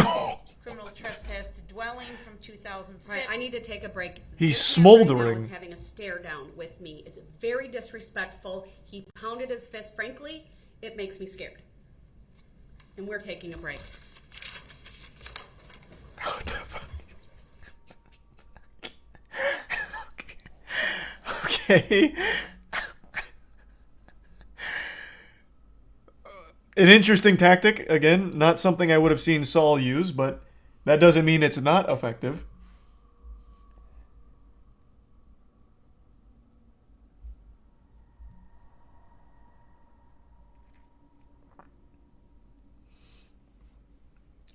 criminal trespass to dwelling from 2006. Right, I need to take a break. He's This man right smoldering. now is having a stare down with me. It's very disrespectful. He pounded his fist. Frankly, it makes me scared. And we're taking a break. Okay. An interesting tactic. Again, not something I would have seen Saul use, but that doesn't mean it's not effective.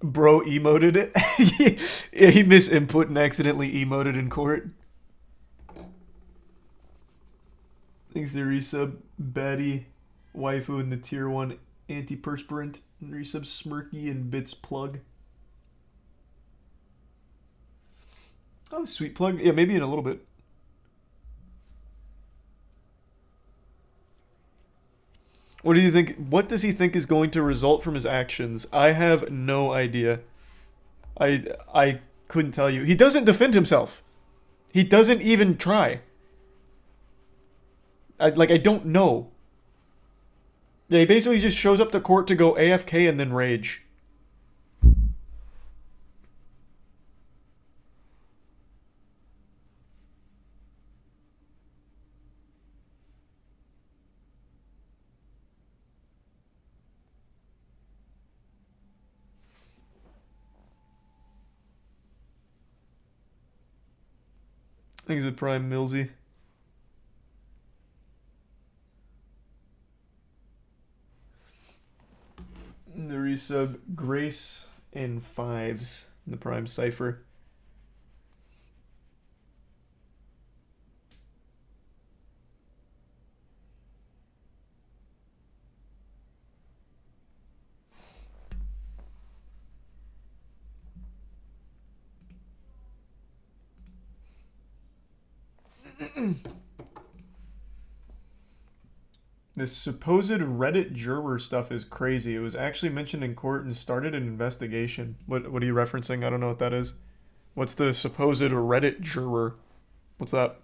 Bro emoted it. Yeah, he misinput and accidentally emoted in court. Thanks to resub baddie waifu and the tier 1 antiperspirant. And resub smirky and bits plug. Oh, sweet plug. Yeah, maybe in a little bit. What do you think? What does he think is going to result from his actions? I have no idea. I couldn't tell you. He doesn't defend himself. He doesn't even try. I don't know. Yeah, he basically just shows up to court to go AFK and then rage. Thanks to Prime Millsy. The resub Grace and Fives in the Prime Cipher. This supposed Reddit juror stuff is crazy. It was actually mentioned in court and started an investigation. What are you referencing? I don't know what that is. What's the supposed Reddit juror? What's that?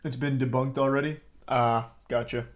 It's been debunked already? Ah, gotcha.